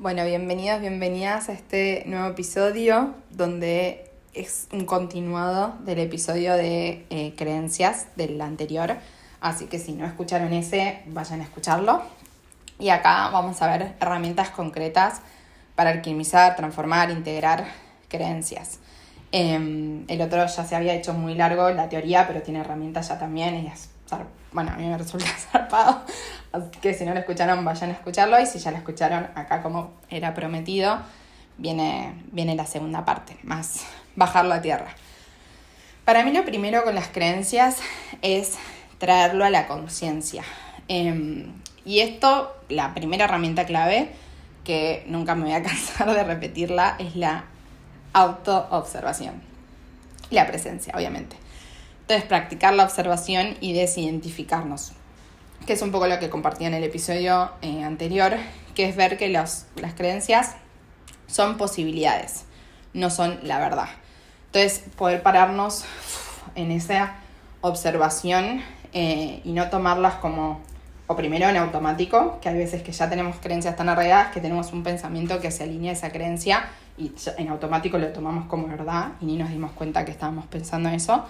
Bueno, bienvenidos, bienvenidas a este nuevo episodio donde es un continuado del episodio de creencias del anterior. Así que si no escucharon ese, vayan a escucharlo. Y acá vamos a ver herramientas concretas para alquimizar, transformar, integrar creencias. El otro ya se había hecho muy largo, la teoría, pero tiene herramientas ya también y a mí me resulta zarpado. Así que si no lo escucharon, vayan a escucharlo. Y si ya lo escucharon, acá como era prometido, viene la segunda parte, más bajarlo a tierra. Para mí lo primero con las creencias es traerlo a la conciencia. Y esto, la primera herramienta clave, que nunca me voy a cansar de repetirla, es la autoobservación. La presencia, obviamente. Entonces, practicar la observación y desidentificarnos, que es un poco lo que compartí en el episodio anterior, que es ver que las creencias son posibilidades, no son la verdad. Entonces, poder pararnos en esa observación y no tomarlas como, o primero en automático, que hay veces que ya tenemos creencias tan arraigadas que tenemos un pensamiento que se alinea a esa creencia y en automático lo tomamos como verdad y ni nos dimos cuenta que estábamos pensando eso.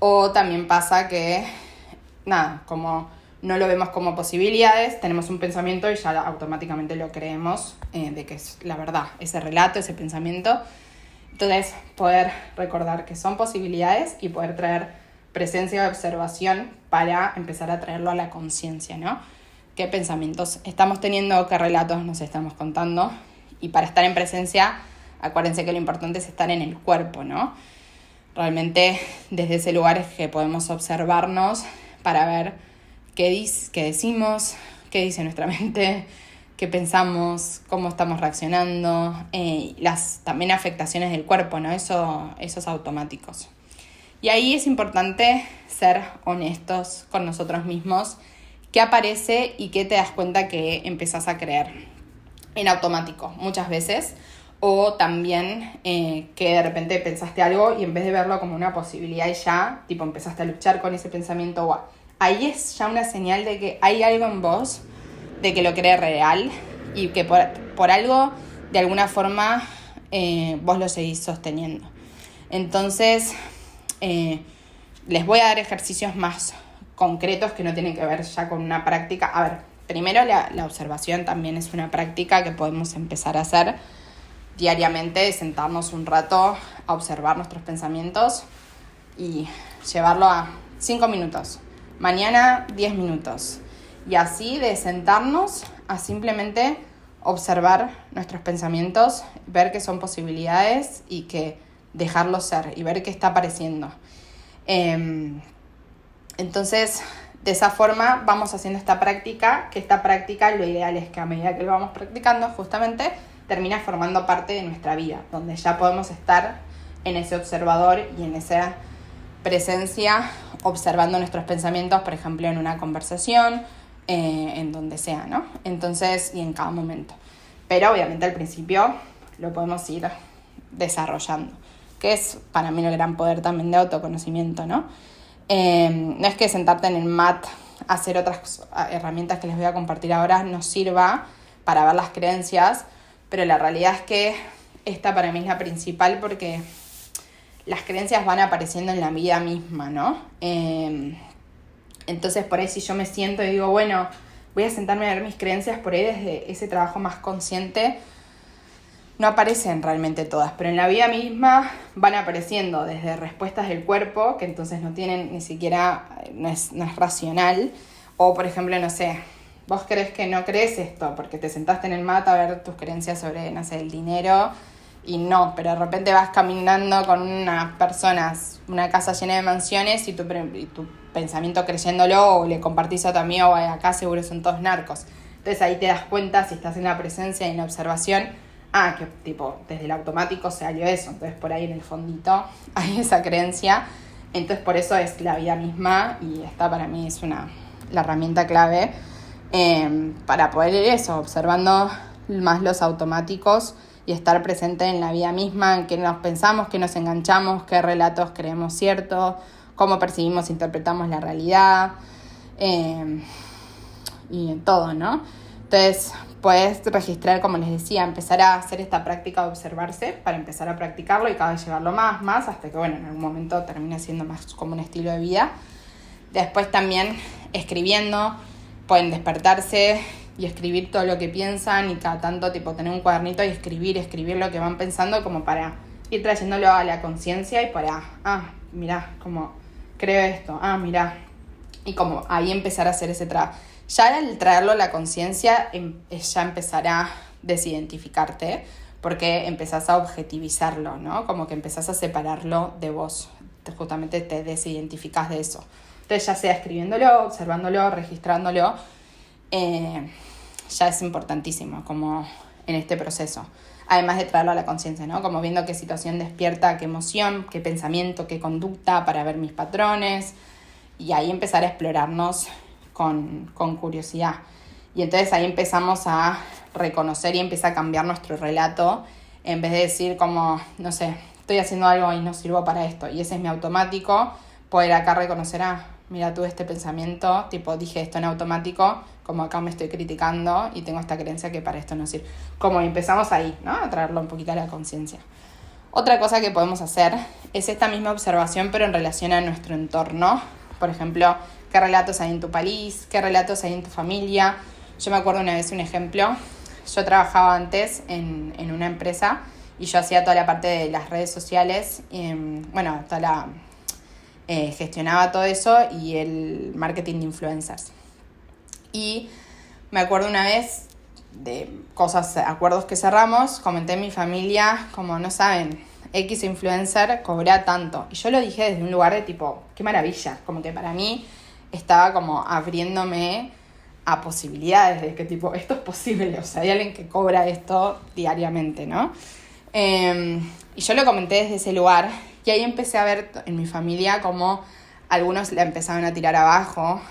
O también pasa que, como no lo vemos como posibilidades, tenemos un pensamiento y ya automáticamente lo creemos de que es la verdad, ese relato, ese pensamiento. Entonces, poder recordar que son posibilidades y poder traer presencia y observación para empezar a traerlo a la conciencia, ¿no? ¿Qué pensamientos estamos teniendo? ¿Qué relatos nos estamos contando? Y para estar en presencia, acuérdense que lo importante es estar en el cuerpo, ¿no? Realmente desde ese lugar es que podemos observarnos para ver qué decimos, qué dice nuestra mente, qué pensamos, cómo estamos reaccionando, las también afectaciones del cuerpo, ¿no? Esos automáticos. Y ahí es importante ser honestos con nosotros mismos, qué aparece y qué te das cuenta que empezás a creer en automático muchas veces. O también que de repente pensaste algo y en vez de verlo como una posibilidad y ya, tipo empezaste a luchar con ese pensamiento. Ahí es ya una señal de que hay algo en vos, de que lo crees real y que por algo, de alguna forma, vos lo seguís sosteniendo. Entonces, les voy a dar ejercicios más concretos que no tienen que ver ya con una práctica. A ver, primero la observación también es una práctica que podemos empezar a hacer diariamente, sentarnos un rato a observar nuestros pensamientos y llevarlo a 5 minutos, mañana 10 minutos, y así de sentarnos a simplemente observar nuestros pensamientos, ver que son posibilidades y que dejarlos ser y ver qué está apareciendo. Entonces, de esa forma vamos haciendo esta práctica, que esta práctica lo ideal es que a medida que lo vamos practicando justamente termina formando parte de nuestra vida, donde ya podemos estar en ese observador y en esa presencia, observando nuestros pensamientos, por ejemplo, en una conversación, en donde sea, ¿no? Entonces, y en cada momento. Pero obviamente al principio lo podemos ir desarrollando, que es para mí el gran poder también de autoconocimiento, ¿no? No es que sentarte en el mat, hacer otras herramientas que les voy a compartir ahora, nos sirva para ver las creencias, pero la realidad es que esta para mí es la principal porque las creencias van apareciendo en la vida misma, ¿no? Entonces por ahí si yo me siento y digo, bueno, voy a sentarme a ver mis creencias, por ahí desde ese trabajo más consciente no aparecen realmente todas, pero en la vida misma van apareciendo desde respuestas del cuerpo, que entonces no tienen ni siquiera, no es racional, o por ejemplo, no sé, vos crees que no crees esto porque te sentaste en el mat a ver tus creencias sobre, no sé, el dinero y no, pero de repente vas caminando con unas personas, una casa llena de mansiones y tu pensamiento creyéndolo o le compartís a tu amigo, acá seguro son todos narcos. Entonces ahí te das cuenta si estás en la presencia y en la observación, que tipo desde el automático salió eso, entonces por ahí en el fondito hay esa creencia. Entonces por eso es la vida misma y esta para mí es la herramienta clave para poder ir eso, observando más los automáticos y estar presente en la vida misma, en qué nos pensamos, qué nos enganchamos, qué relatos creemos cierto, cómo percibimos, interpretamos la realidad y en todo, ¿no? Entonces, puedes registrar, como les decía, empezar a hacer esta práctica de observarse para empezar a practicarlo y cada vez llevarlo más, hasta que, bueno, en algún momento termina siendo más como un estilo de vida. Después también escribiendo, pueden despertarse y escribir todo lo que piensan y cada tanto tipo tener un cuadernito y escribir lo que van pensando como para ir trayéndolo a la conciencia y para, mirá, como creo esto, mirá, y como ahí empezar a hacer ese trabajo. Ya al traerlo a la conciencia ya empezará a desidentificarte porque empezás a objetivizarlo, ¿no? Como que empezás a separarlo de vos, justamente te desidentificás de eso. Entonces ya sea escribiéndolo, observándolo, registrándolo, ya es importantísimo como en este proceso. Además de traerlo a la conciencia, ¿no? Como viendo qué situación despierta, qué emoción, qué pensamiento, qué conducta para ver mis patrones y ahí empezar a explorarnos con curiosidad. Y entonces ahí empezamos a reconocer y empieza a cambiar nuestro relato en vez de decir como, no sé, estoy haciendo algo y no sirvo para esto y ese es mi automático, poder acá reconocer, mira, tuve este pensamiento, tipo dije esto en automático, como acá me estoy criticando y tengo esta creencia que para esto no sirve. Como empezamos ahí, ¿no? A traerlo un poquito a la conciencia. Otra cosa que podemos hacer es esta misma observación, pero en relación a nuestro entorno. Por ejemplo, ¿qué relatos hay en tu país? ¿Qué relatos hay en tu familia? Yo me acuerdo una vez un ejemplo. Yo trabajaba antes en una empresa y yo hacía toda la parte de las redes sociales. Gestionaba todo eso y el marketing de influencers. Y me acuerdo una vez de acuerdos que cerramos, comenté en mi familia, como no saben, X influencer cobra tanto. Y yo lo dije desde un lugar de tipo, qué maravilla, como que para mí estaba como abriéndome a posibilidades de que tipo, esto es posible, o sea, hay alguien que cobra esto diariamente, ¿no? Y yo lo comenté desde ese lugar y ahí empecé a ver en mi familia como algunos le empezaban a tirar abajo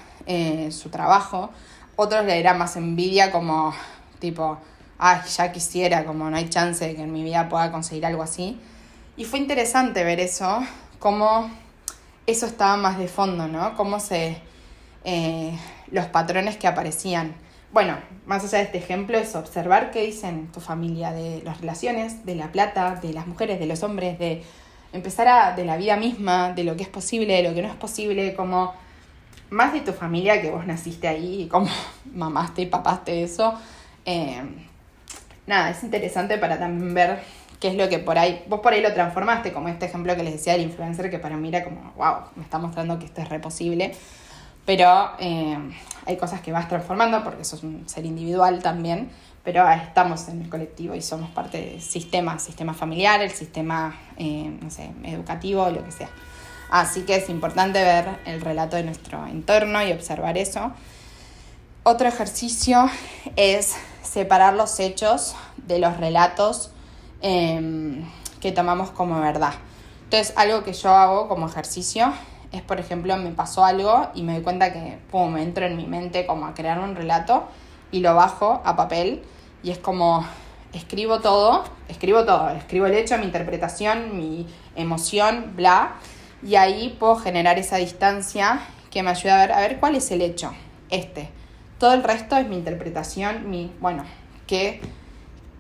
su trabajo, otros le era más envidia como tipo, ya quisiera, como no hay chance de que en mi vida pueda conseguir algo así. Y fue interesante ver eso, cómo eso estaba más de fondo, ¿no? Cómo los patrones que aparecían. Bueno, más allá de este ejemplo es observar qué dicen tu familia de las relaciones, de la plata, de las mujeres, de los hombres, de empezar de la vida misma, de lo que es posible, de lo que no es posible, como más de tu familia que vos naciste ahí y como mamaste y papaste eso. Es interesante para también ver qué es lo que vos por ahí lo transformaste, como este ejemplo que les decía del influencer, que para mí era como, wow, me está mostrando que esto es re posible. Pero hay cosas que vas transformando porque sos un ser individual también, pero estamos en el colectivo y somos parte del sistema familiar, el sistema, educativo, lo que sea. Así que es importante ver el relato de nuestro entorno y observar eso. Otro ejercicio es separar los hechos de los relatos que tomamos como verdad. Entonces, algo que yo hago como ejercicio es, por ejemplo, me pasó algo y me doy cuenta que me entro en mi mente como a crear un relato y lo bajo a papel y es como escribo el hecho, mi interpretación, mi emoción, bla, y ahí puedo generar esa distancia que me ayuda a ver cuál es el hecho, todo el resto es mi interpretación,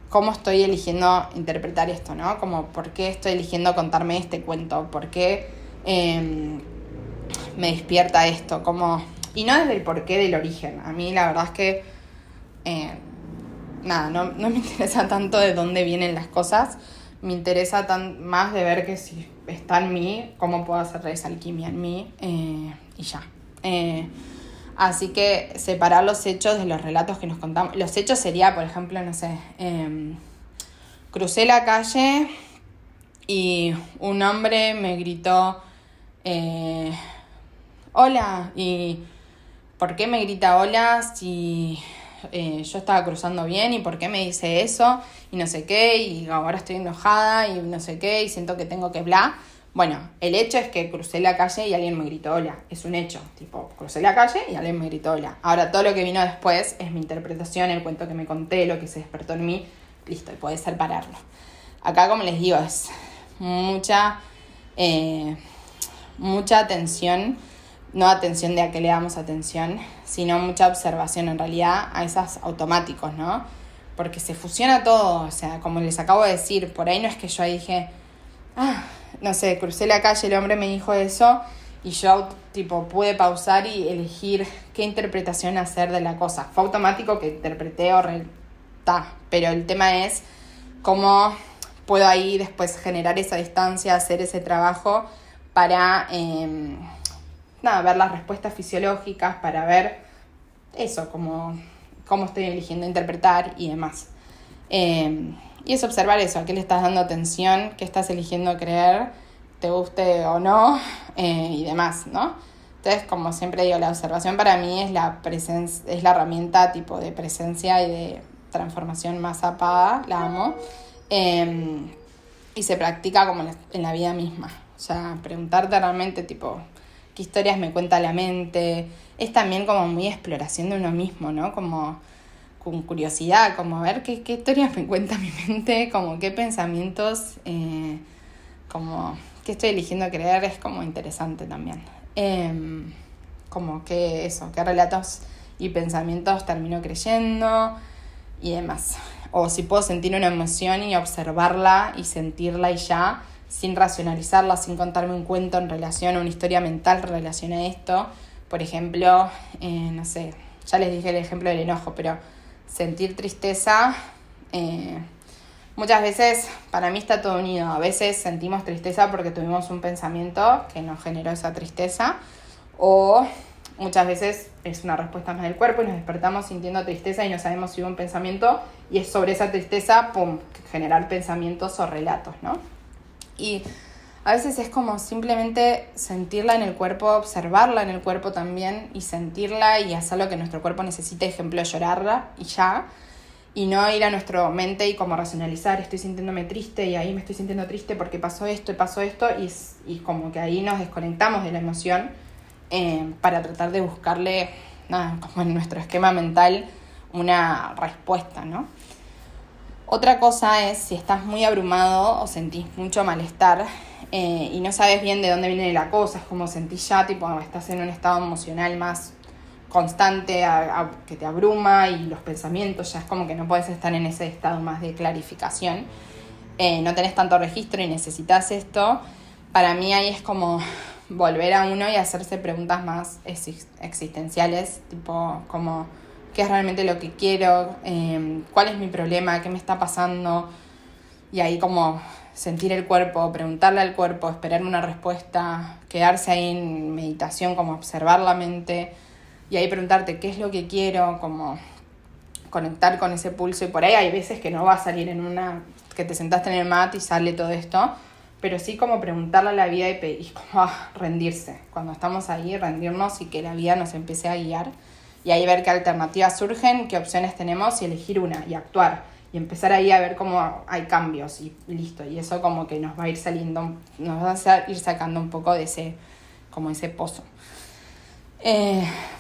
cómo estoy eligiendo interpretar esto, ¿no? Como por qué estoy eligiendo contarme este cuento, por qué me despierta esto, y no desde el porqué del origen. A mí la verdad es que no me interesa tanto de dónde vienen las cosas, me interesa más de ver que si está en mí, cómo puedo hacer esa alquimia en mí y ya. Así que separar los hechos de los relatos que nos contamos. Los hechos sería, por ejemplo, crucé la calle y un hombre me gritó hola, y ¿por qué me grita hola si yo estaba cruzando bien? ¿Y por qué me dice eso? Y no sé qué, y ahora estoy enojada y no sé qué, y siento que tengo que bla. Bueno, el hecho es que crucé la calle y alguien me gritó hola. Es un hecho, crucé la calle y alguien me gritó hola. Ahora, todo lo que vino después es mi interpretación, el cuento que me conté, lo que se despertó en mí. Listo, y podés separarlo. Acá, como les digo, es mucha atención, no a qué le damos atención, sino mucha observación en realidad a esos automáticos, ¿no? porque se fusiona todo, o sea, como les acabo de decir, por ahí no es que yo dije, no sé, crucé la calle, el hombre me dijo eso, y yo, tipo, pude pausar y elegir qué interpretación hacer de la cosa. Fue automático que interpreté pero el tema es cómo puedo ahí después generar esa distancia, hacer ese trabajo para, ver las respuestas fisiológicas, para ver eso, cómo estoy eligiendo interpretar y demás. Y es observar eso, a qué le estás dando atención, qué estás eligiendo creer, te guste o no, y demás, ¿no? Entonces, como siempre digo, la observación para mí es la herramienta tipo de presencia y de transformación más zapada, la amo. Y se practica como en la vida misma. O sea, preguntarte realmente, tipo, qué historias me cuenta la mente. Es también como muy exploración de uno mismo, ¿no? Como con curiosidad, como ver qué historias me cuenta mi mente, como qué pensamientos, como qué estoy eligiendo creer, es como interesante también. Como qué relatos y pensamientos termino creyendo y demás. O si puedo sentir una emoción y observarla y sentirla y ya, sin racionalizarla, sin contarme un cuento en relación a una historia mental en relación a esto. Por ejemplo, no sé, ya les dije el ejemplo del enojo, pero sentir tristeza, muchas veces para mí está todo unido. A veces sentimos tristeza porque tuvimos un pensamiento que nos generó esa tristeza, o muchas veces es una respuesta más del cuerpo y nos despertamos sintiendo tristeza y no sabemos si hubo un pensamiento, y es sobre esa tristeza, generar pensamientos o relatos, ¿no? Y a veces es como simplemente sentirla en el cuerpo, observarla en el cuerpo también y sentirla y hacer lo que nuestro cuerpo necesite, ejemplo, llorarla y ya, y no ir a nuestra mente y como racionalizar, estoy sintiéndome triste y ahí me estoy sintiendo triste porque pasó esto y como que ahí nos desconectamos de la emoción, para tratar de buscarle, como en nuestro esquema mental, una respuesta, ¿no? Otra cosa es si estás muy abrumado o sentís mucho malestar, y no sabes bien de dónde viene la cosa, es como sentís ya, tipo, estás en un estado emocional más constante, que te abruma, y los pensamientos ya es como que no puedes estar en ese estado más de clarificación, no tenés tanto registro y necesitas esto. Para mí ahí es como volver a uno y hacerse preguntas más existenciales, tipo como qué es realmente lo que quiero, cuál es mi problema, qué me está pasando, y ahí como sentir el cuerpo, preguntarle al cuerpo, esperar una respuesta, quedarse ahí en meditación, como observar la mente, y ahí preguntarte qué es lo que quiero, como conectar con ese pulso. Y por ahí hay veces que no va a salir que te sentaste en el mat y sale todo esto, pero sí como preguntarle a la vida y como rendirse. Cuando estamos ahí, rendirnos y que la vida nos empiece a guiar. Y ahí ver qué alternativas surgen, qué opciones tenemos y elegir una y actuar. Y empezar ahí a ver cómo hay cambios y listo. Y eso como que nos va a ir saliendo, nos va a ir sacando un poco de ese pozo.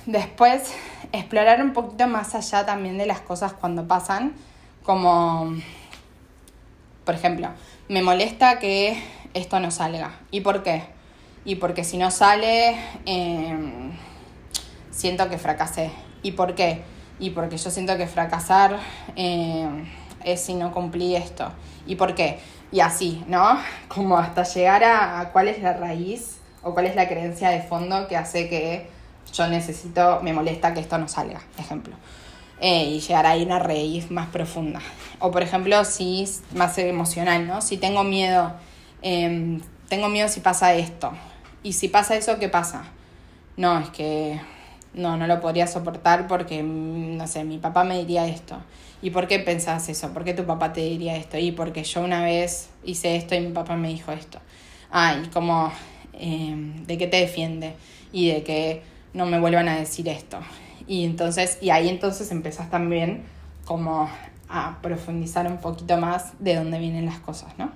Después, explorar un poquito más allá también de las cosas cuando pasan. Como, por ejemplo, me molesta que esto no salga. ¿Y por qué? Y porque si no sale, siento que fracasé. ¿Y por qué? Y porque yo siento que fracasar, es si no cumplí esto. ¿Y por qué? Y así, ¿no? Como hasta llegar a cuál es la raíz o cuál es la creencia de fondo que hace que yo me molesta que esto no salga, ejemplo. Y llegar ahí a una raíz más profunda. O por ejemplo, si es más emocional, ¿no? Si tengo miedo si pasa esto. Y si pasa eso, ¿qué pasa? No, es que no lo podría soportar porque, no sé, mi papá me diría esto. ¿Y por qué pensás eso? ¿Por qué tu papá te diría esto? Y porque yo una vez hice esto y mi papá me dijo esto. Y como, ¿de qué te defiende? Y de que no me vuelvan a decir esto. Y ahí entonces empezás también como a profundizar un poquito más de dónde vienen las cosas, ¿no?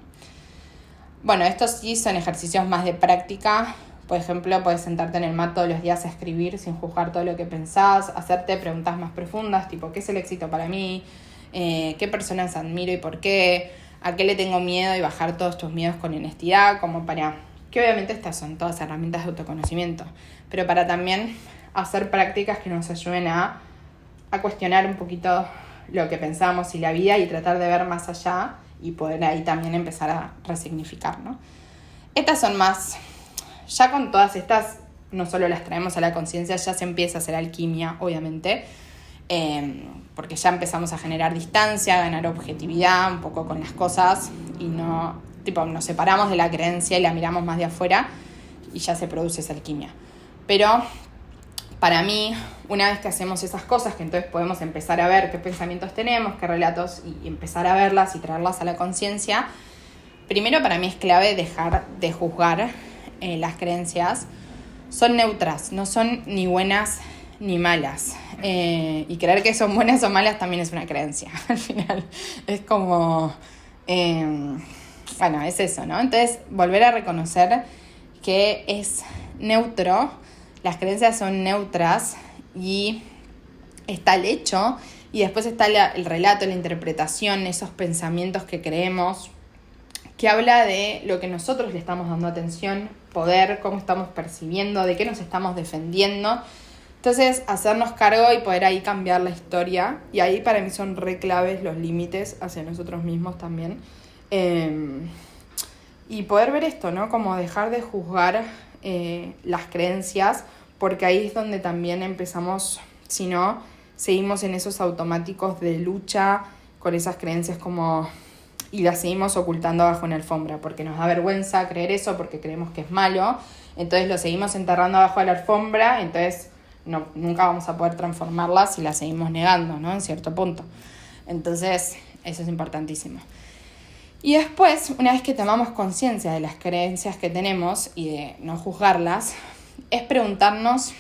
Bueno, estos sí son ejercicios más de práctica. Por ejemplo, puedes sentarte en el mat todos los días a escribir sin juzgar todo lo que pensás, hacerte preguntas más profundas, tipo, ¿qué es el éxito para mí? ¿Qué personas admiro y por qué? ¿A qué le tengo miedo? Y bajar todos tus miedos con honestidad, como para... Que obviamente estas son todas herramientas de autoconocimiento, pero para también hacer prácticas que nos ayuden a cuestionar un poquito lo que pensamos y la vida y tratar de ver más allá y poder ahí también empezar a resignificar, ¿no? Estas son más, ya con todas estas, no solo las traemos a la conciencia, ya se empieza a hacer alquimia, obviamente, porque ya empezamos a generar distancia, a ganar objetividad un poco con las cosas y no, tipo, nos separamos de la creencia y la miramos más de afuera y ya se produce esa alquimia. Pero para mí, una vez que hacemos esas cosas, que entonces podemos empezar a ver qué pensamientos tenemos, qué relatos, y empezar a verlas y traerlas a la conciencia, primero para mí es clave dejar de juzgar las creencias. Son neutras, no son ni buenas ni malas. Y creer que son buenas o malas también es una creencia. Al final es como... bueno, es eso, ¿no? Entonces, volver a reconocer que es neutro, las creencias son neutras y está el hecho y después está el relato, la interpretación, esos pensamientos que creemos, que habla de lo que nosotros le estamos dando atención, poder, cómo estamos percibiendo, de qué nos estamos defendiendo. Entonces, hacernos cargo y poder ahí cambiar la historia. Y ahí para mí son re claves los límites hacia nosotros mismos también. Y poder ver esto, ¿no? Como dejar de juzgar las creencias, porque ahí es donde también empezamos, si no, seguimos en esos automáticos de lucha con esas creencias como... y las seguimos ocultando abajo en la alfombra, porque nos da vergüenza creer eso, porque creemos que es malo, entonces lo seguimos enterrando abajo de la alfombra, entonces nunca vamos a poder transformarlas si las seguimos negando, ¿no? En cierto punto. Entonces, eso es importantísimo. Y después, una vez que tomamos conciencia de las creencias que tenemos y de no juzgarlas, es preguntarnos,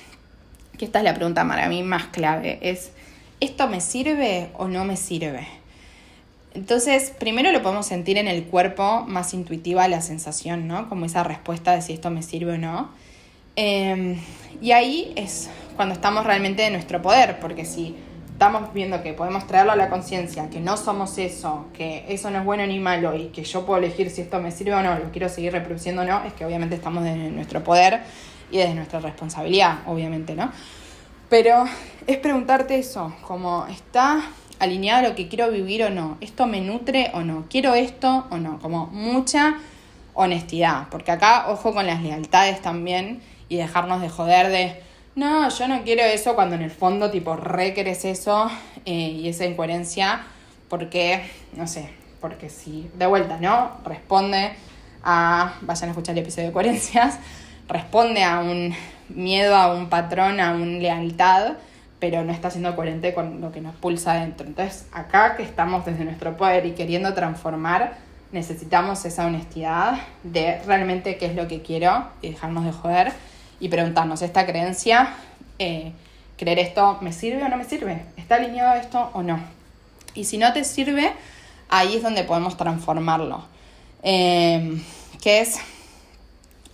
que esta es la pregunta para mí más clave, es, ¿esto me sirve o no me sirve? Entonces, primero lo podemos sentir en el cuerpo, más intuitiva la sensación, ¿no? Como esa respuesta de si esto me sirve o no. Y ahí es cuando estamos realmente en nuestro poder, porque si estamos viendo que podemos traerlo a la conciencia, que no somos eso, que eso no es bueno ni malo y que yo puedo elegir si esto me sirve o no, lo quiero seguir reproduciendo o no, es que obviamente estamos desde nuestro poder y desde nuestra responsabilidad, obviamente, ¿no? Pero es preguntarte eso, como está alineado a lo que quiero vivir o no, esto me nutre o no, quiero esto o no, como mucha honestidad, porque acá ojo con las lealtades también y dejarnos de joder de no, yo no quiero eso cuando en el fondo tipo re querés eso y esa incoherencia porque, no sé, porque si de vuelta, ¿no? Responde a, vayan a escuchar el episodio de coherencias, responde a un miedo, a un patrón, a una lealtad, pero no está siendo coherente con lo que nos pulsa adentro. Entonces, acá que estamos desde nuestro poder y queriendo transformar, necesitamos esa honestidad de realmente qué es lo que quiero y dejarnos de joder y preguntarnos, ¿esta creencia, creer esto, me sirve o no me sirve? ¿Está alineado a esto o no? Y si no te sirve, ahí es donde podemos transformarlo. Que es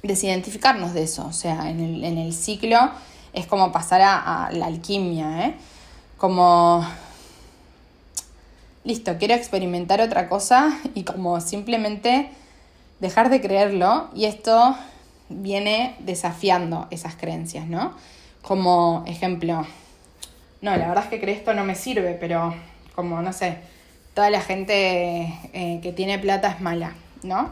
desidentificarnos de eso. O sea, en el ciclo es como pasar a la alquimia, como, listo, quiero experimentar otra cosa y como simplemente dejar de creerlo, y esto viene desafiando esas creencias, ¿no? Como ejemplo, no, la verdad es que creer esto no me sirve, pero como, no sé, toda la gente que tiene plata es mala, ¿no?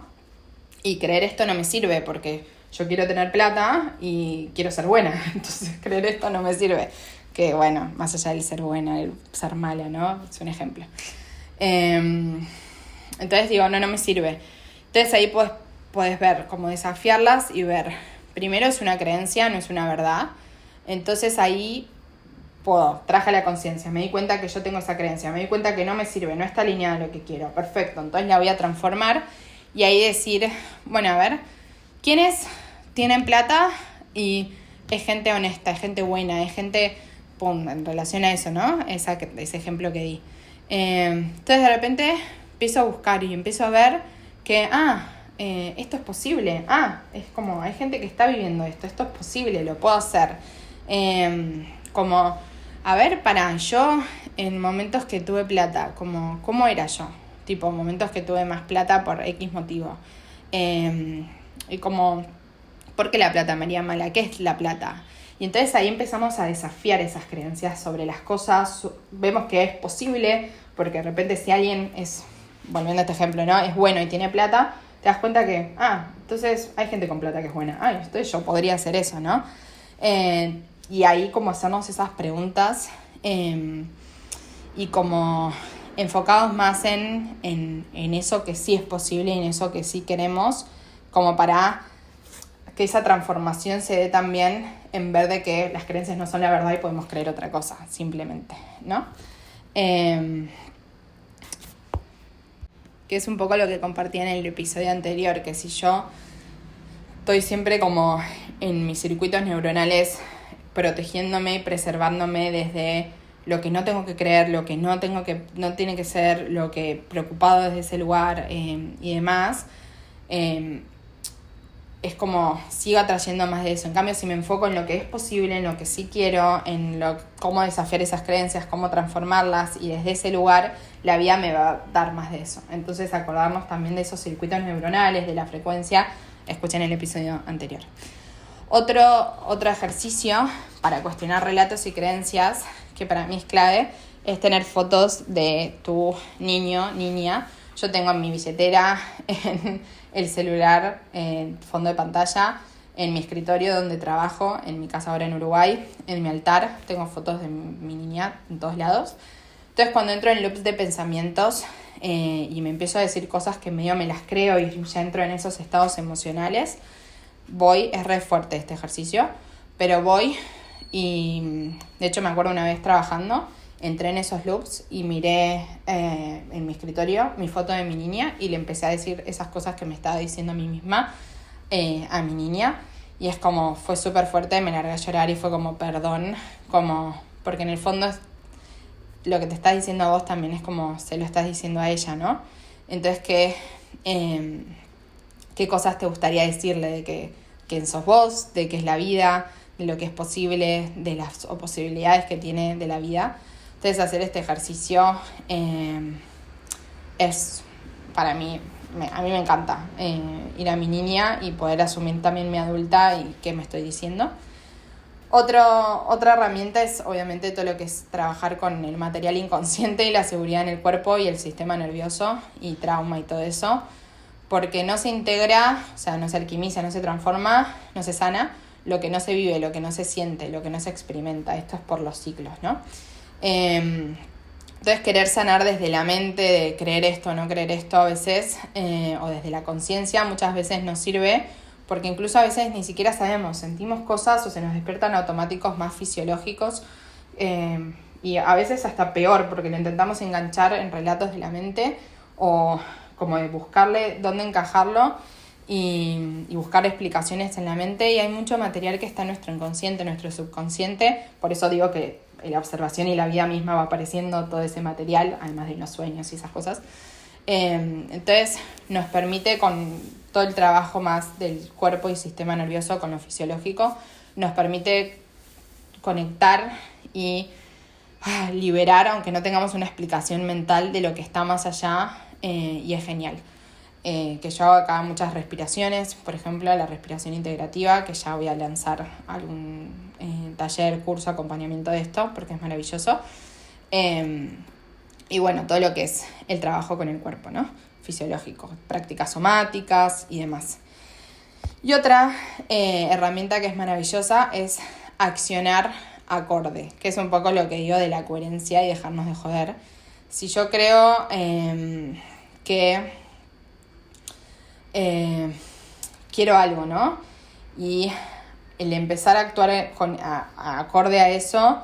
Y creer esto no me sirve porque yo quiero tener plata y quiero ser buena, entonces creer esto no me sirve. Que bueno, más allá del ser buena, el ser mala, ¿no? Es un ejemplo. Entonces digo, no me sirve. Entonces ahí puedes ver, como desafiarlas y ver, primero es una creencia, no es una verdad. Entonces ahí traje la conciencia, me di cuenta que yo tengo esa creencia, me di cuenta que no me sirve, no está alineada a lo que quiero, perfecto, entonces la voy a transformar y ahí decir, bueno, a ver, ¿quiénes tienen plata y es gente honesta, es gente buena, es gente, pum, en relación a eso, ¿no? Ese ejemplo que di. Entonces de repente empiezo a buscar y empiezo a ver que, esto es posible, es como, hay gente que está viviendo esto es posible, lo puedo hacer. Como, a ver, yo en momentos que tuve plata, ¿cómo era yo? Tipo, momentos que tuve más plata por X motivo. Y como, ¿por qué la plata me haría mala? ¿Qué es la plata? Y entonces ahí empezamos a desafiar esas creencias sobre las cosas, vemos que es posible, porque de repente si alguien es, volviendo a este ejemplo, ¿no? Es bueno y tiene plata, te das cuenta que, entonces hay gente con plata que es buena, entonces yo podría hacer eso, ¿no? Y ahí como hacernos esas preguntas y como enfocados más en eso que sí es posible y en eso que sí queremos, como para que esa transformación se dé también en ver de que las creencias no son la verdad y podemos creer otra cosa, simplemente, ¿no? Que es un poco lo que compartí en el episodio anterior, que si yo estoy siempre como en mis circuitos neuronales protegiéndome y preservándome desde lo que no tengo que creer, lo que no tiene que ser, lo que preocupado desde ese lugar y demás, es como sigo atrayendo más de eso. En cambio, si me enfoco en lo que es posible, en lo que sí quiero, cómo desafiar esas creencias, cómo transformarlas, y desde ese lugar la vida me va a dar más de eso. Entonces, acordarnos también de esos circuitos neuronales, de la frecuencia, escuchen el episodio anterior. Otro ejercicio para cuestionar relatos y creencias, que para mí es clave, es tener fotos de tu niño, niña. Yo tengo en mi billetera, en el celular, en fondo de pantalla, en mi escritorio donde trabajo, en mi casa ahora en Uruguay, en mi altar, tengo fotos de mi niña en todos lados. Entonces cuando entro en loops de pensamientos y me empiezo a decir cosas que medio me las creo y ya entro en esos estados emocionales, es re fuerte este ejercicio, pero voy y de hecho me acuerdo una vez trabajando, entré en esos loops y miré en mi escritorio mi foto de mi niña y le empecé a decir esas cosas que me estaba diciendo a mí misma, a mi niña, y es como, fue súper fuerte, me largué a llorar y fue como perdón, porque en el fondo lo que te estás diciendo a vos también es como se lo estás diciendo a ella, ¿no? Entonces, ¿qué cosas te gustaría decirle de quién sos vos, de qué es la vida, de lo que es posible, de las posibilidades que tiene de la vida? Entonces, hacer este ejercicio es, para mí, a mí me encanta ir a mi niña y poder asumir también mi adulta y qué me estoy diciendo. Otra herramienta es obviamente todo lo que es trabajar con el material inconsciente y la seguridad en el cuerpo y el sistema nervioso y trauma y todo eso, porque no se integra, o sea, no se alquimiza, no se transforma, no se sana lo que no se vive, lo que no se siente, lo que no se experimenta. Esto es por los ciclos, ¿no? Entonces querer sanar desde la mente, de creer esto o no creer esto a veces, o desde la conciencia muchas veces nos sirve, porque incluso a veces ni siquiera sabemos, sentimos cosas o se nos despiertan automáticos más fisiológicos, y a veces hasta peor, porque lo intentamos enganchar en relatos de la mente o como de buscarle dónde encajarlo y buscar explicaciones en la mente, y hay mucho material que está en nuestro inconsciente, en nuestro subconsciente, por eso digo que la observación y la vida misma va apareciendo todo ese material, además de los sueños y esas cosas. Entonces nos permite, con todo el trabajo más del cuerpo y sistema nervioso con lo fisiológico, nos permite conectar y liberar, aunque no tengamos una explicación mental de lo que está más allá, y es genial. Que yo hago acá muchas respiraciones, por ejemplo la respiración integrativa, que ya voy a lanzar algún taller, curso, acompañamiento de esto, porque es maravilloso. Y bueno, todo lo que es el trabajo con el cuerpo, ¿no? Fisiológico, prácticas somáticas y demás. Y otra herramienta que es maravillosa es accionar acorde, que es un poco lo que digo de la coherencia y dejarnos de joder. Si yo creo que quiero algo, ¿no? Y el empezar a actuar acorde a eso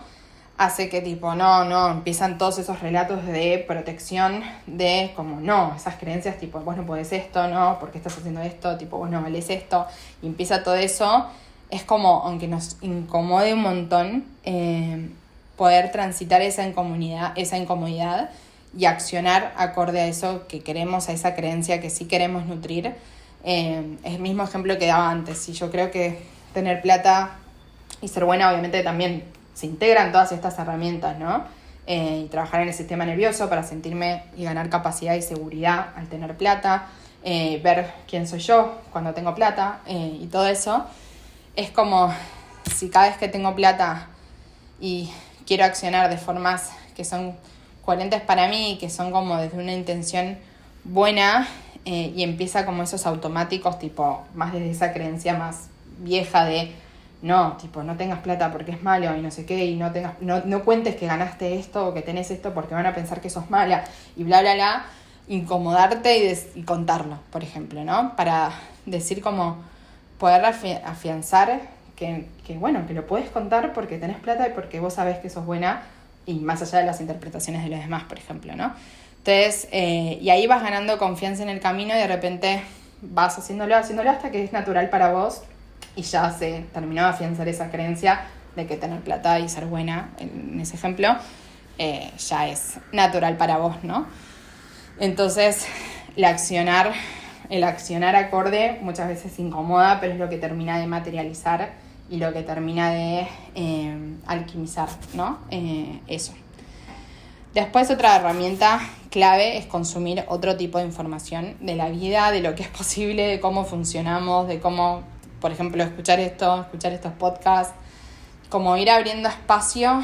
hace que no, empiezan todos esos relatos de protección, de como no, esas creencias tipo vos no podés esto, no, ¿por qué estás haciendo esto? Tipo vos no valés esto, y empieza todo eso. Es como, aunque nos incomode un montón, poder transitar esa incomodidad y accionar acorde a eso que queremos, a esa creencia que sí queremos nutrir. Es el mismo ejemplo que daba antes. Si yo creo que tener plata y ser buena, obviamente también se integran todas estas herramientas, ¿no? Y trabajar en el sistema nervioso para sentirme y ganar capacidad y seguridad al tener plata, ver quién soy yo cuando tengo plata, y todo eso. Es como si cada vez que tengo plata y quiero accionar de formas que son coherentes para mí, que son como desde una intención buena, y empieza como esos automáticos, tipo, más desde esa creencia más vieja de no, tipo, no tengas plata porque es malo y no sé qué, y no cuentes que ganaste esto o que tenés esto porque van a pensar que sos mala y bla, bla, bla, incomodarte y contarlo, por ejemplo, ¿no? Para decir como poder afianzar que bueno, que lo puedes contar porque tenés plata y porque vos sabés que sos buena y más allá de las interpretaciones de los demás, por ejemplo, ¿no? Entonces, y ahí vas ganando confianza en el camino y de repente vas haciéndolo hasta que es natural para vos y ya se terminó de afianzar esa creencia de que tener plata y ser buena, en ese ejemplo, ya es natural para vos, ¿no? Entonces, el accionar acorde muchas veces incomoda, pero es lo que termina de materializar y lo que termina de alquimizar, ¿no? Eso. Después, otra herramienta clave es consumir otro tipo de información de la vida, de lo que es posible, de cómo funcionamos, de cómo, por ejemplo, escuchar estos podcasts, como ir abriendo espacio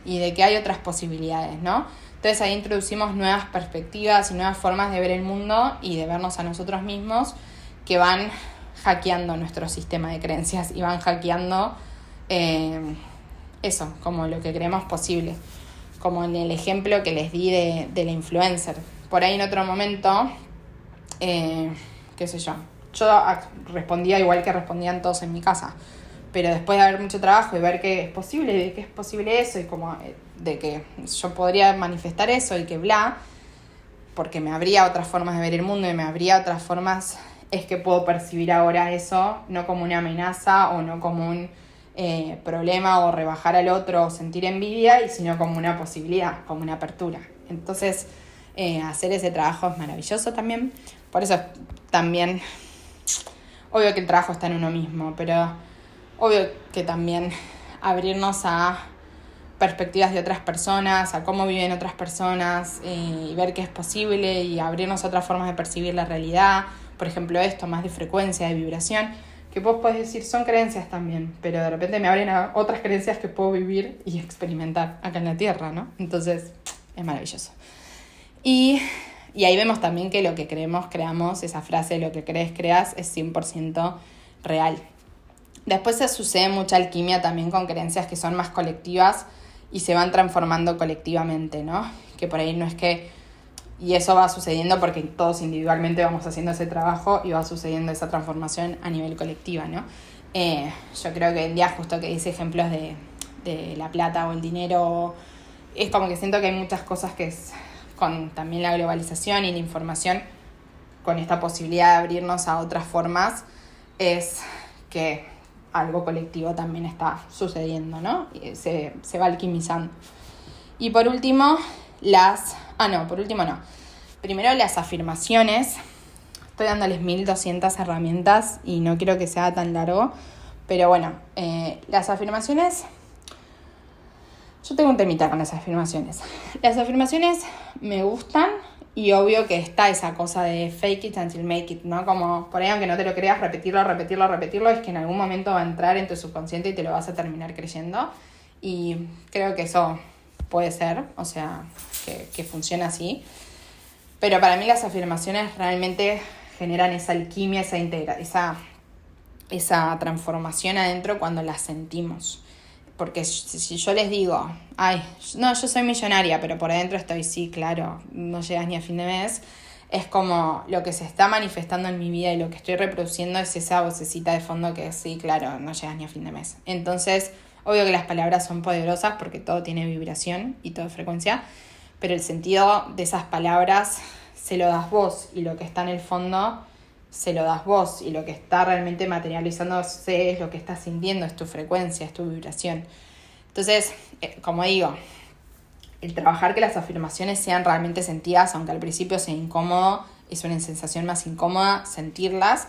y de que hay otras posibilidades, ¿no? Entonces ahí introducimos nuevas perspectivas y nuevas formas de ver el mundo y de vernos a nosotros mismos que van hackeando nuestro sistema de creencias y van hackeando eso, como lo que creemos posible. Como en el ejemplo que les di de la influencer. Por ahí en otro momento, qué sé yo respondía igual que respondían todos en mi casa. Pero después de haber mucho trabajo y ver que es posible, de que es posible eso y como de que yo podría manifestar eso y que bla, porque me habría otras formas de ver el mundo y me habría otras formas, es que puedo percibir ahora eso, no como una amenaza o no como un problema o rebajar al otro o sentir envidia, y sino como una posibilidad, como una apertura. Entonces, hacer ese trabajo es maravilloso también. Por eso también, obvio que el trabajo está en uno mismo, pero obvio que también abrirnos a perspectivas de otras personas, a cómo viven otras personas, y ver que es posible y abrirnos a otras formas de percibir la realidad. Por ejemplo, esto, más de frecuencia, de vibración, que vos podés decir son creencias también, pero de repente me abren a otras creencias que puedo vivir y experimentar acá en la Tierra, ¿no? Entonces, es maravilloso. Y ahí vemos también que lo que creemos, creamos, esa frase, lo que crees, creas, es 100% real. Después se sucede mucha alquimia también con creencias que son más colectivas y se van transformando colectivamente, ¿no? Que por ahí no es que... Y eso va sucediendo porque todos individualmente vamos haciendo ese trabajo y va sucediendo esa transformación a nivel colectiva, ¿no? Yo creo que hoy en día, justo que dice ejemplos de la plata o el dinero, es como que siento que hay muchas cosas que es con también la globalización y la información, con esta posibilidad de abrirnos a otras formas, es que algo colectivo también está sucediendo, ¿no? Y se va alquimizando. Y por último, Primero las afirmaciones. Estoy dándoles 1200 herramientas y no quiero que sea tan largo. Pero bueno, las afirmaciones... Yo tengo un temita con las afirmaciones. Las afirmaciones me gustan y obvio que está esa cosa de fake it until make it, ¿no? Como por ahí, aunque no te lo creas, repetirlo, es que en algún momento va a entrar en tu subconsciente y te lo vas a terminar creyendo. Y creo que eso puede ser, o sea, que funciona así. Pero para mí las afirmaciones realmente generan esa alquimia, esa transformación adentro cuando las sentimos. Porque si yo les digo, yo soy millonaria, pero por adentro estoy, sí, claro, no llegas ni a fin de mes, es como lo que se está manifestando en mi vida y lo que estoy reproduciendo es esa vocecita de fondo que sí, claro, no llegas ni a fin de mes. Entonces, obvio que las palabras son poderosas porque todo tiene vibración y todo frecuencia, pero el sentido de esas palabras se lo das vos y lo que está en el fondo se lo das vos y lo que está realmente materializándose es lo que estás sintiendo, es tu frecuencia, es tu vibración. Entonces, como digo, el trabajar que las afirmaciones sean realmente sentidas, aunque al principio sea incómodo, es una sensación más incómoda sentirlas.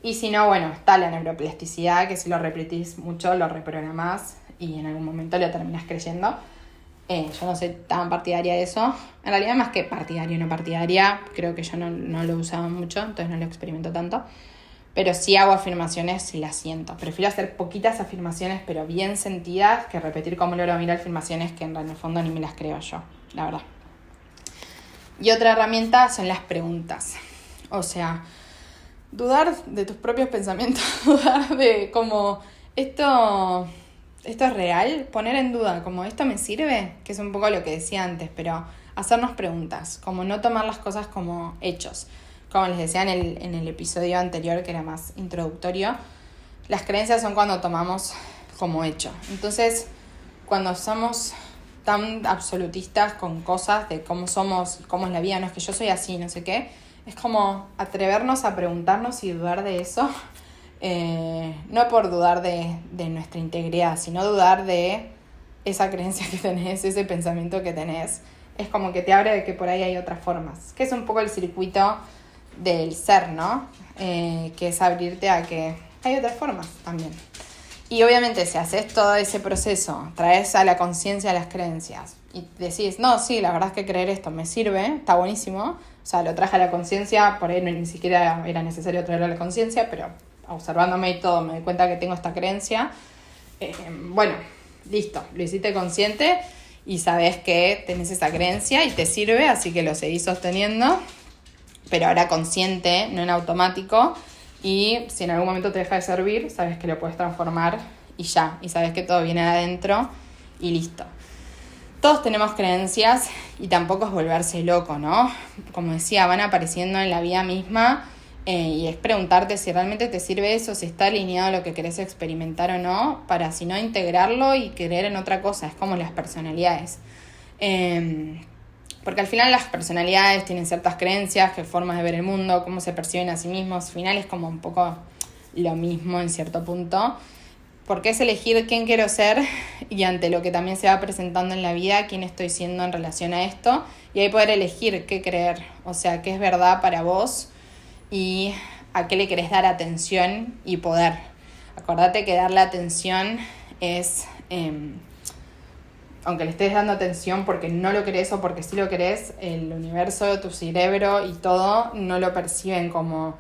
Y si no, bueno, está la neuroplasticidad, que si lo repetís mucho, lo reprogramás y en algún momento lo terminás creyendo. Yo no soy tan partidaria de eso. En realidad, más que partidaria o no partidaria, creo que yo no lo usaba mucho, entonces no lo experimento tanto. pero sí hago afirmaciones si las siento. Prefiero hacer poquitas afirmaciones, pero bien sentidas, que repetir como logro mil afirmaciones que en el fondo ni me las creo yo, la verdad. Y otra herramienta son las preguntas. O sea, dudar de tus propios pensamientos, dudar de como esto es real, poner en duda como esto me sirve, que es un poco lo que decía antes, pero hacernos preguntas, como no tomar las cosas como hechos. Como les decía en el episodio anterior, que era más introductorio, las creencias son cuando tomamos como hecho. Entonces, cuando somos tan absolutistas con cosas de cómo somos, cómo es la vida, no es que yo soy así, no sé qué, es como atrevernos a preguntarnos y dudar de eso, no por dudar de nuestra integridad, sino dudar de esa creencia que tenés, ese pensamiento que tenés. Es como que te abre de que por ahí hay otras formas, que es un poco el circuito del ser, ¿no? Que es abrirte a que hay otras formas también. Y obviamente si haces todo ese proceso, traes a la conciencia las creencias y decís, no, sí, la verdad es que creer esto me sirve, está buenísimo. O sea, lo traje a la conciencia, por ahí ni siquiera era necesario traerlo a la conciencia, pero observándome y todo me doy cuenta que tengo esta creencia. Bueno, listo, lo hiciste consciente y sabes que tenés esa creencia y te sirve, así que lo seguís sosteniendo, pero ahora consciente, no en automático. Y si en algún momento te deja de servir, sabes que lo puedes transformar y ya. Y sabes que todo viene de adentro y listo. Todos tenemos creencias y tampoco es volverse loco, ¿no? Como decía, van apareciendo en la vida misma y es preguntarte si realmente te sirve eso, si está alineado a lo que querés experimentar o no, para si no integrarlo y creer en otra cosa. Es como las personalidades. Porque al final las personalidades tienen ciertas creencias, qué formas de ver el mundo, cómo se perciben a sí mismos. Al final es como un poco lo mismo en cierto punto. Porque es elegir quién quiero ser y ante lo que también se va presentando en la vida, quién estoy siendo en relación a esto. Y ahí poder elegir qué creer, o sea, qué es verdad para vos y a qué le querés dar atención y poder. Acordate que darle atención es... aunque le estés dando atención porque no lo querés o porque sí lo querés, el universo, tu cerebro y todo no lo perciben como,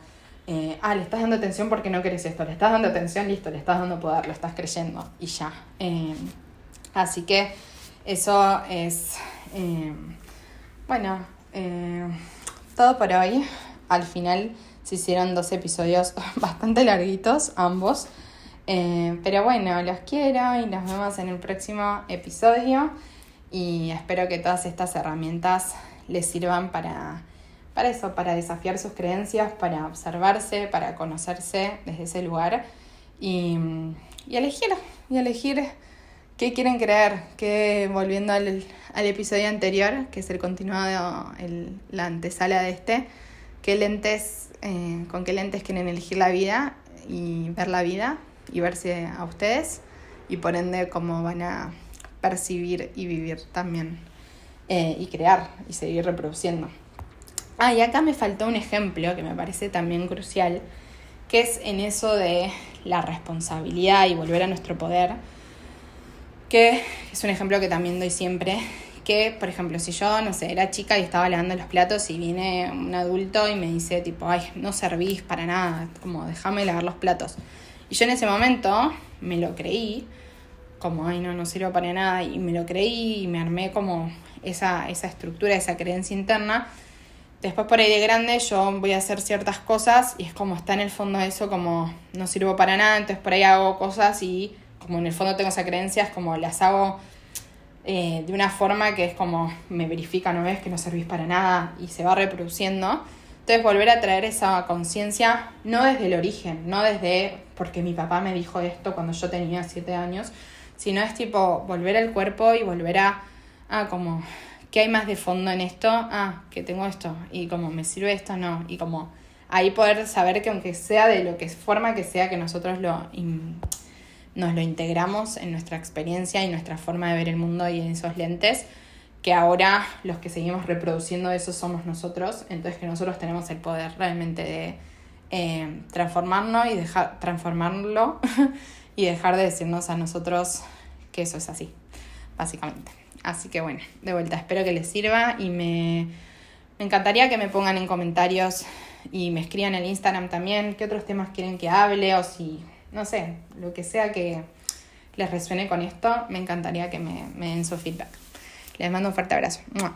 le estás dando atención porque no querés esto, le estás dando atención, listo, le estás dando poder, lo estás creyendo y ya. Así que eso es, todo por hoy. Al final se hicieron 2 episodios bastante larguitos, ambos. Pero bueno, los quiero y nos vemos en el próximo episodio y espero que todas estas herramientas les sirvan para eso, para desafiar sus creencias, para observarse, para conocerse desde ese lugar y elegir qué quieren creer, que volviendo al episodio anterior, que es el continuado, la antesala de con qué lentes quieren elegir la vida y ver la vida y verse a ustedes y por ende cómo van a percibir y vivir también y crear y seguir reproduciendo. Y acá me faltó un ejemplo que me parece también crucial, que es en eso de la responsabilidad y volver a nuestro poder, que es un ejemplo que también doy siempre, que por ejemplo si yo, no sé, era chica y estaba lavando los platos y viene un adulto y me dice tipo, no servís para nada, como déjame lavar los platos. Y yo en ese momento me lo creí, como, no sirvo para nada, y me lo creí y me armé como esa estructura, esa creencia interna. Después por ahí de grande yo voy a hacer ciertas cosas y es como está en el fondo eso, como no sirvo para nada, entonces por ahí hago cosas y como en el fondo tengo esa creencia, es como las hago de una forma que es como me verifica, ¿no ves? Que no servís para nada y se va reproduciendo. Entonces volver a traer esa conciencia, no desde el origen, no desde porque mi papá me dijo esto cuando yo tenía 7 años, sino es tipo volver al cuerpo y volver a como, ¿qué hay más de fondo en esto? Que tengo esto, y como me sirve esto, no, y como ahí poder saber que aunque sea de lo que forma que sea que nosotros nos lo integramos en nuestra experiencia y nuestra forma de ver el mundo y en esos lentes, que ahora los que seguimos reproduciendo eso somos nosotros, entonces que nosotros tenemos el poder realmente de transformarlo y dejar de decirnos a nosotros que eso es así, básicamente. Así que bueno, de vuelta, espero que les sirva y me Me encantaría que me pongan en comentarios y me escriban en Instagram también qué otros temas quieren que hable o si, no sé, lo que sea que les resuene con esto, me encantaría que me den su feedback. Les mando un fuerte abrazo. ¡Mua!